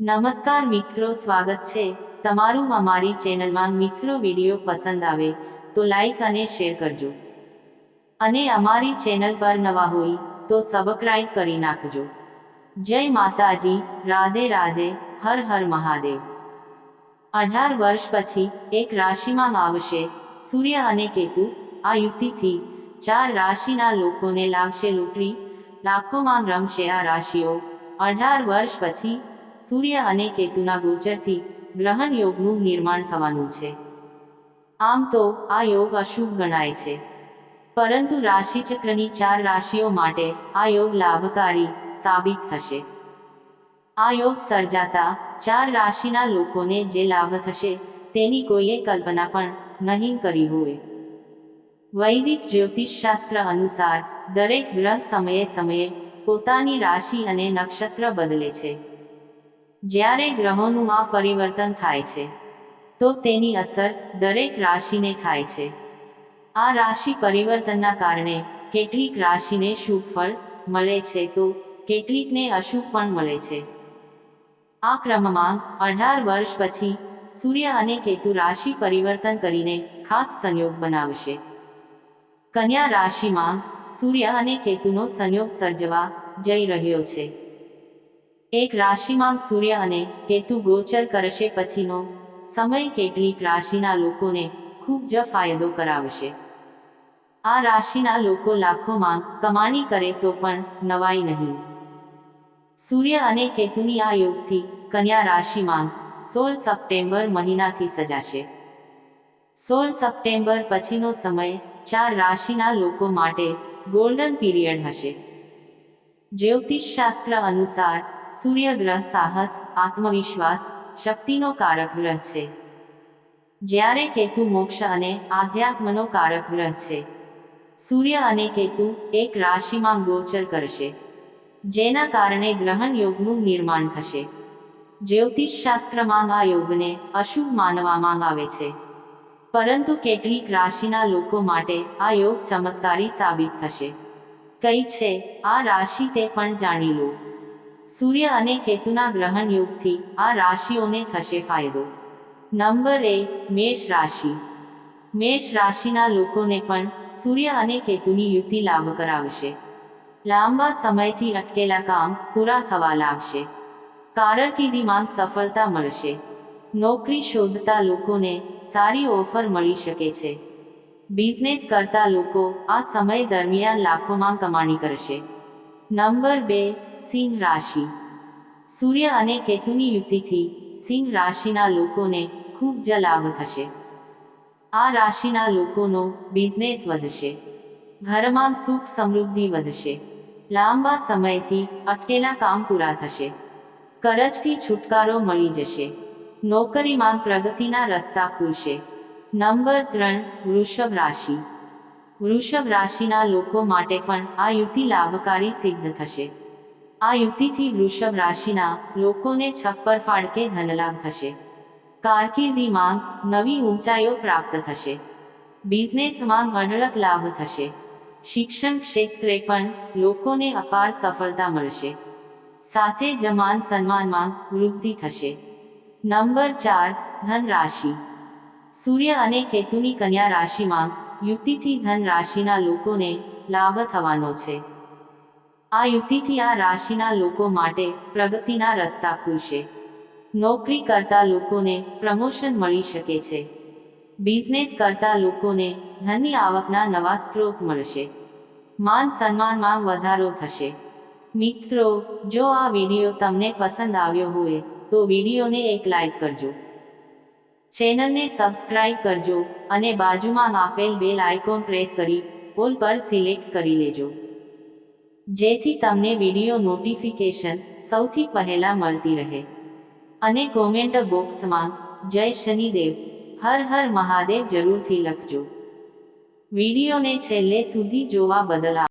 નમસ્કાર મિત્રો, સ્વાગત છે તમારું અમારી ચેનલમાં। મિત્રો, વિડીયો પસંદ આવે તો લાઈક અને શેર કરજો અને અમારી ચેનલ પર નવા હોય તો સબસ્ક્રાઇબ કરી નાખજો। જય માતાજી, રાધે રાધે, હર હર મહાદેવ। 18 વર્ષ પછી એક રાશિમાં આવશે સૂર્ય અને કેતુ। આ યુતિથી 4 રાશિના લોકોને લાગશે લૂંટરી, લાખોમાં રમશે આ રાશિઓ। 18 વર્ષ પછી સૂર્ય અને કેતુના ગોચરથી ગ્રહણ યોગનું નિર્માણ થવાનું છે। આમ તો આ યોગ અશુભ ગણાય છે, પરંતુ રાશિચક્રની 4 રાશિઓ માટે આ યોગ લાભકારી સાબિત થશે। આ યોગ સર્જાતા 4 રાશિના લોકોને જે લાભ થશે તેની કોઈએ કલ્પના પણ નહીં કરી હોય। વૈદિક જ્યોતિષશાસ્ત્ર અનુસાર દરેક ગ્રહ સમયે સમયે પોતાની રાશિ અને નક્ષત્ર બદલે છે। જ્યારે ગ્રહોનું આ પરિવર્તન થાય છે તો તેની અસર દરેક રાશિને થાય છે। આ રાશિ પરિવર્તનના કારણે કેટલીક રાશિને શુભ ફળ મળે છે તો કેટલીકને અશુભ પણ મળે છે। આ ક્રમમાં 18 વર્ષ પછી સૂર્ય અને કેતુ રાશિ પરિવર્તન કરીને ખાસ સંયોગ બનાવશે। કન્યા રાશિમાં સૂર્ય અને કેતુનો સંયોગ સર્જવા જઈ રહ્યો છે। એક રાશિમાં સૂર્ય અને કેતુ ગોચર કરશે પછીનો સમય કેટલીક રાશિના લોકોને ખૂબ જ ફાયદો કરાવશે। આ રાશિના લોકો લાખોમાં કમાણી કરે તો પણ નવાઈ નહીં। સૂર્ય અને કેતુની આ યોગથી કન્યા રાશિમાં 16 સપ્ટેમ્બર મહિનાથી સજાશે। 16 સપ્ટેમ્બર પછીનો સમય 4 રાશિના લોકો માટે ગોલ્ડન પીરિયડ હશે। જ્યોતિષશાસ્ત્ર અનુસાર સૂર્ય ગ્રહ સાહસ, આત્મવિશ્વાસ, શક્તિનો કારક ગ્રહ છે, જ્યારે કેતુ મોક્ષ અને આધ્યાત્મનો કારક ગ્રહ છે। સૂર્ય અને કેતુ એક રાશિમાં ગોચર કરશે, જેના કારણે ગ્રહણ યોગનું નિર્માણ થશે। જ્યોતિષશાસ્ત્રમાં આ યોગને અશુભ માનવામાં આવે છે, પરંતુ કેટલીક રાશિના લોકો માટે આ યોગ ચમત્કારી સાબિત થશે। કઈ છે આ રાશિ તે પણ જાણી લો। સૂર્ય અને કેતુના ગ્રહણ યોગથી આ રાશિઓને થશે ફાયદો। નંબર 1, મેષ રાશિ। મેષ રાશિના લોકોને પણ સૂર્ય અને કેતુની યુતિ લાભ કરાવશે। લાંબા સમયથી અટકેલા કામ પૂરા થવા લાગશે। કારકિર્દીમાં સફળતા મળશે। નોકરી શોધતા લોકોને સારી ઓફર મળી શકે છે। બિઝનેસ કરતા લોકો આ સમય દરમિયાન લાખોમાં કમાણી કરશે। નંબર 2, સિંહ રાશિ। સૂર્ય અને કેતુની યુતિથી સિંહ રાશિના લોકોને ખૂબ જ લાભ થશે। આ રાશિના લોકોનો બિઝનેસ વધશે, ઘરમાં સુખ સમૃદ્ધિ વધશે। લાંબા સમયથી અટકેલા કામ પૂરા થશે। કરજથી છુટકારો મળી જશે। નોકરીમાં પ્રગતિના રસ્તા ખુલશે। નંબર 3, વૃષભ રાશિ। વૃષભ રાશિના લોકો માટે પણ આ યુતિ લાભકારી સિદ્ધ થશે। આ યુતિથી વૃષભ રાશિના લોકોને છપ્પર ફાડકે ધનલાભ થશે। કારકિર્દીમાં નવી ઊંચાઈઓ પ્રાપ્ત થશે। બિઝનેસમાં અઢળક લાભ થશે। શિક્ષણ ક્ષેત્રે પણ લોકોને અપાર સફળતા મળશે, સાથે જ માન સન્માનમાં વૃદ્ધિ થશે। નંબર 4, ધન રાશિ। સૂર્ય અને કેતુની કન્યા રાશિમાં યુતિથી ધન રાશિના લોકોને લાભ થવાનો છે। આ યુતિથી આ રાશિના લોકો માટે પ્રગતિના રસ્તા ખુલશે। નોકરી કરતા લોકોને પ્રમોશન મળી શકે છે। બિઝનેસ કરતા લોકોને ધનની આવકના નવા સ્ત્રોત મળશે। માન સન્માનમાં વધારો થશે। મિત્રો, જો આ વિડીયો તમને પસંદ આવ્યો હોય તો વિડીયોને એક લાઈક કરજો, ચેનલને સબસ્ક્રાઇબ કરજો અને બાજુમાં આપેલ બેલ આઇકોન પ્રેસ કરી ઓલ પર સિલેક્ટ કરી લેજો, જેથી તમને વિડીયો નોટિફિકેશન સૌથી પહેલા મળતી રહે। અને કોમેન્ટ બોક્સમાં જય શનિદેવ, હર હર મહાદેવ જરૂરથી લખજો। વિડીયોને છેલ્લે સુધી જોવા બદલ